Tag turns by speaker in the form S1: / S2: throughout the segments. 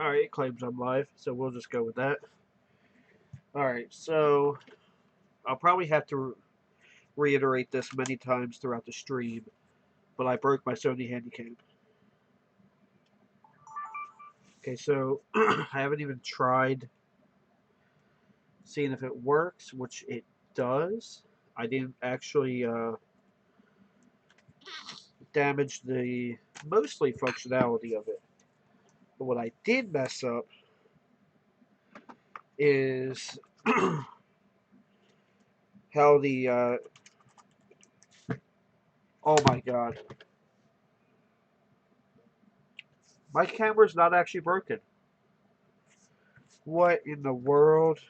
S1: Alright, it claims I'm live, so we'll just go with that. Alright, so I'll probably have to reiterate this many times throughout the stream, but I broke my Sony Handycam. Okay, so I haven't even tried seeing if it works, which it does. I didn't actually damage the mostly functionality of it. But what I did mess up is how the oh my god, my camera's not actually broken. What in the world?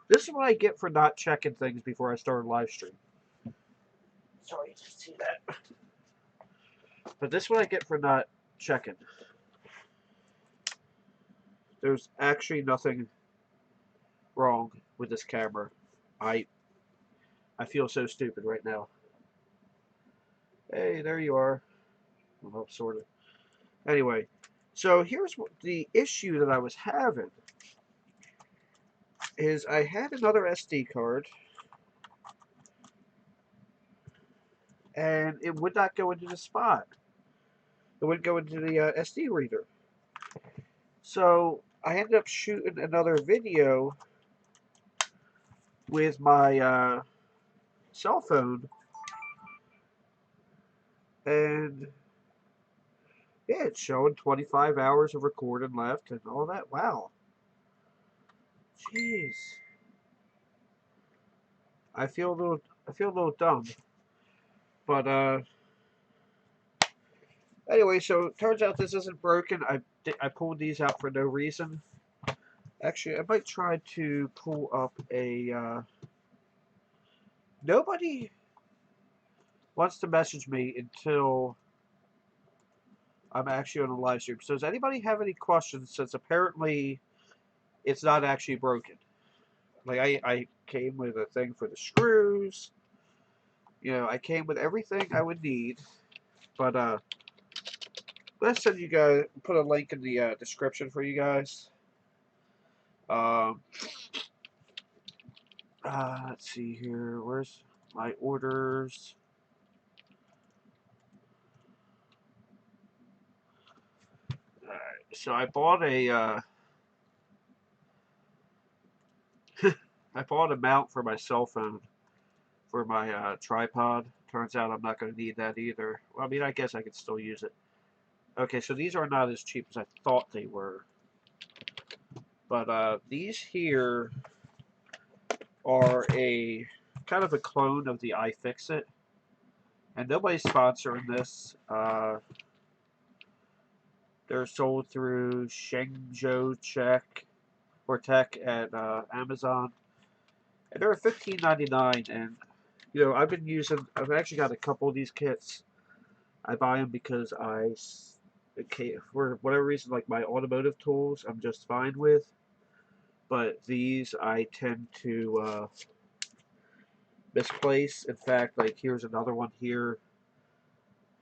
S1: This is what I get for not checking things before I start a live stream. Sorry to see that. But this is what I get for not checking. There's actually nothing wrong with this camera. I I feel so stupid right now. Hey, there you are. Well, sort of. Anyway, so here's what the issue that I was having is I had another SD card and it would not go into the spot. It wouldn't go into the SD reader. So I ended up shooting another video with my cell phone, and yeah, it's showing 25 hours of recording left and all that. Wow, jeez, I feel a little dumb, but anyway, so it turns out this isn't broken. I pulled these out for no reason. Actually, I might try to pull up a. Nobody wants to message me until I'm actually on a live stream. So does anybody have any questions? Since apparently it's not actually broken. Like I came with a thing for the screws. You know, I came with everything I would need. But let's send you guys put a link in the description for you guys. Um, let's see here. Where's my orders? Alright, so I bought a I bought a mount for my cell phone for my tripod. Turns out I'm not going to need that either. Well, I mean, I guess I could still use it. Okay, so these are not as cheap as I thought they were. But these here are a kind of a clone of the iFixit. And nobody's sponsoring this. They're sold through Shengzhou Check or Tech at Amazon. And they're $15.99. And, you know, I've actually got a couple of these kits. I buy them because okay, for whatever reason, like my automotive tools, I'm just fine with. But these I tend to misplace. In fact, like here's another one here,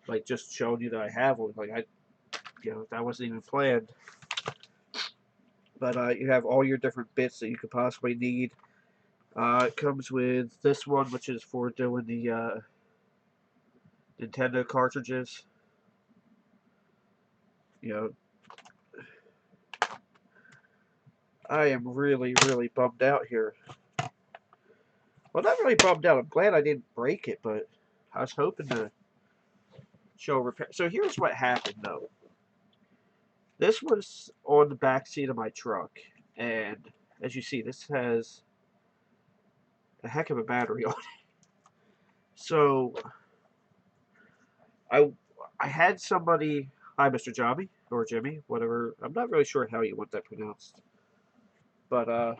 S1: like just showing you that I have one. Like that wasn't even planned. But you have all your different bits that you could possibly need. It comes with this one, which is for doing the Nintendo cartridges. You know, I am really, really bummed out here. Well, not really bummed out. I'm glad I didn't break it, but I was hoping to show repair. So here's what happened, though. This was on the back seat of my truck, and as you see, this has a heck of a battery on it. So I I had somebody, hi Mr. Jobby or Jimmy, whatever. I'm not really sure how you want that pronounced, but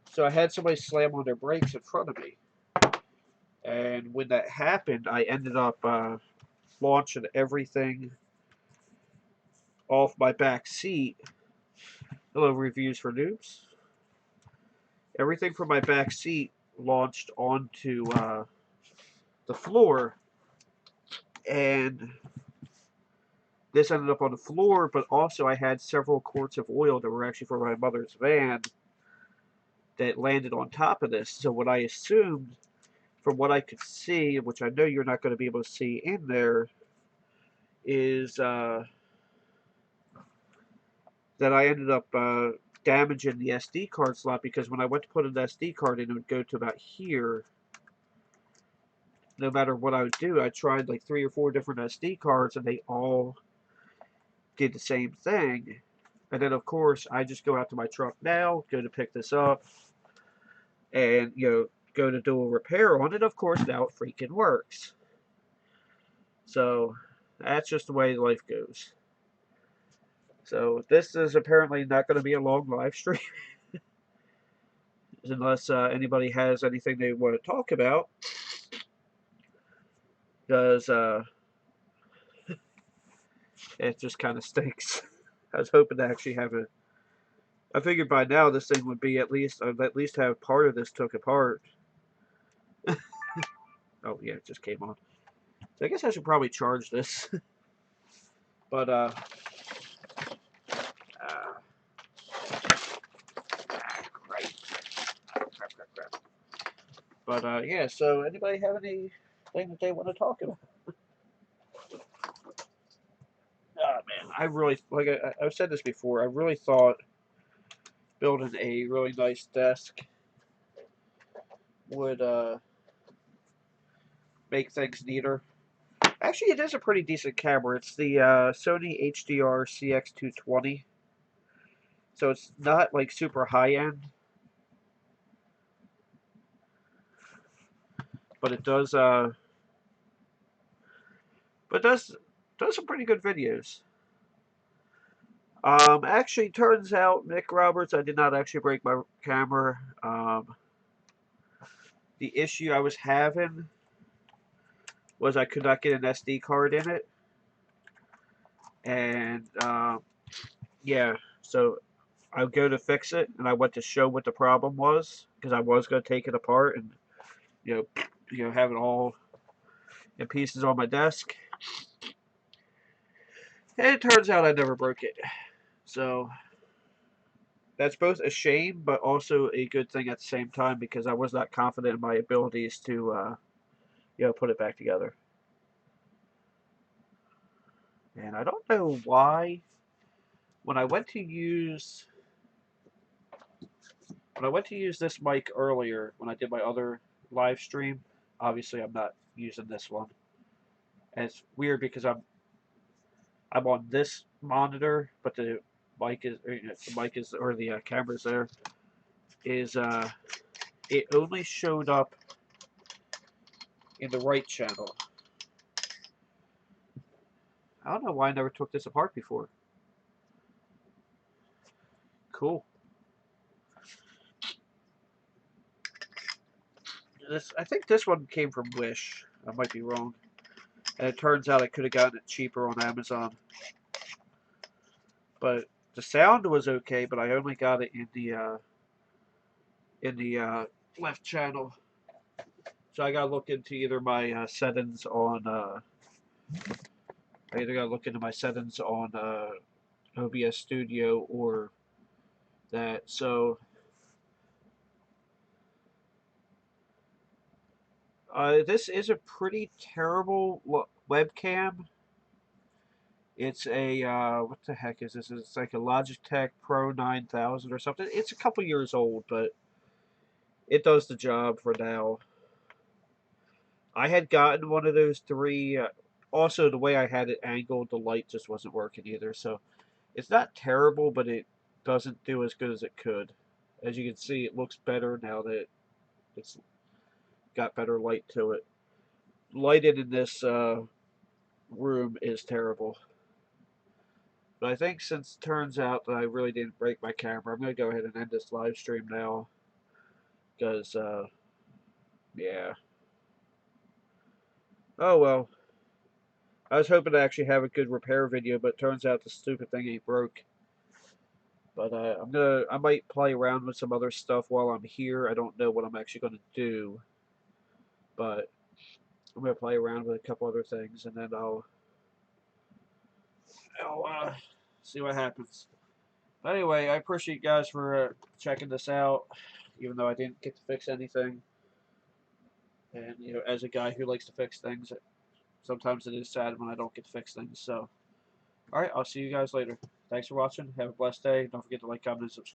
S1: so I had somebody slam on their brakes in front of me, and when that happened, I ended up launching everything off my back seat. Hello, reviews for noobs. Everything from my back seat launched onto the floor, and this ended up on the floor, but also I had several quarts of oil that were actually for my mother's van that landed on top of this. So what I assumed, from what I could see, which I know you're not going to be able to see in there, is that I ended up damaging the SD card slot, because when I went to put an SD card in, it would go to about here. No matter what I would do, I tried like 3 or 4 different SD cards, and they all did the same thing. And then, of course, I just go out to my truck now, go to pick this up, and, go to do a repair on it. Of course, now it freaking works. So, that's just the way life goes. So, this is apparently not going to be a long live stream, unless anybody has anything they want to talk about. Because it just kind of stinks. I was hoping to actually have a. I figured by now this thing would be at least have part of this took apart. Oh yeah, it just came on. So I guess I should probably charge this. But crap. But yeah. So anybody have anything that they want to talk about? Oh man, I really I've said this before. I really thought building a really nice desk would make things neater. Actually, it is a pretty decent camera. It's the Sony HDR CX220. So it's not like super high end, but it does does some pretty good videos. Actually, turns out, Nick Roberts, I did not actually break my camera. The issue I was having was I could not get an SD card in it, and yeah, so I go to fix it, and I went to show what the problem was, because I was going to take it apart and have it all in pieces on my desk. And it turns out I never broke it. So that's both a shame, but also a good thing at the same time, because I was not confident in my abilities to, put it back together. And I don't know why. When I went to use this mic earlier, when I did my other live stream, obviously I'm not using this one. And it's weird because I'm on this monitor, but the mic is or the camera's there. It only showed up in the right channel. I don't know why I never took this apart before. Cool. I think this one came from Wish. I might be wrong. And it turns out I could have gotten it cheaper on Amazon. But the sound was okay, but I only got it in the left channel. So I gotta look into either my settings on. I either gotta look into my settings on OBS Studio or that. So this is a pretty terrible webcam. It's a what the heck is this? It's like a Logitech Pro 9000 or something. It's a couple years old, but it does the job for now. I had gotten one of those three. Also, the way I had it angled, the light just wasn't working either. So it's not terrible, but it doesn't do as good as it could. As you can see, it looks better now that it's got better light to it. Lighted in this room is terrible. But I think since it turns out that I really didn't break my camera, I'm going to go ahead and end this live stream now. Because, yeah. Oh well. I was hoping to actually have a good repair video, but it turns out the stupid thing ain't broke. But I might play around with some other stuff while I'm here. I don't know what I'm actually gonna do, but I'm gonna play around with a couple other things, and then I'll see what happens. But anyway, I appreciate you guys for checking this out, even though I didn't get to fix anything. And you know, as a guy who likes to fix things, sometimes it is sad when I don't get to fix things. So, all right, I'll see you guys later. Thanks for watching. Have a blessed day. Don't forget to like, comment, and subscribe.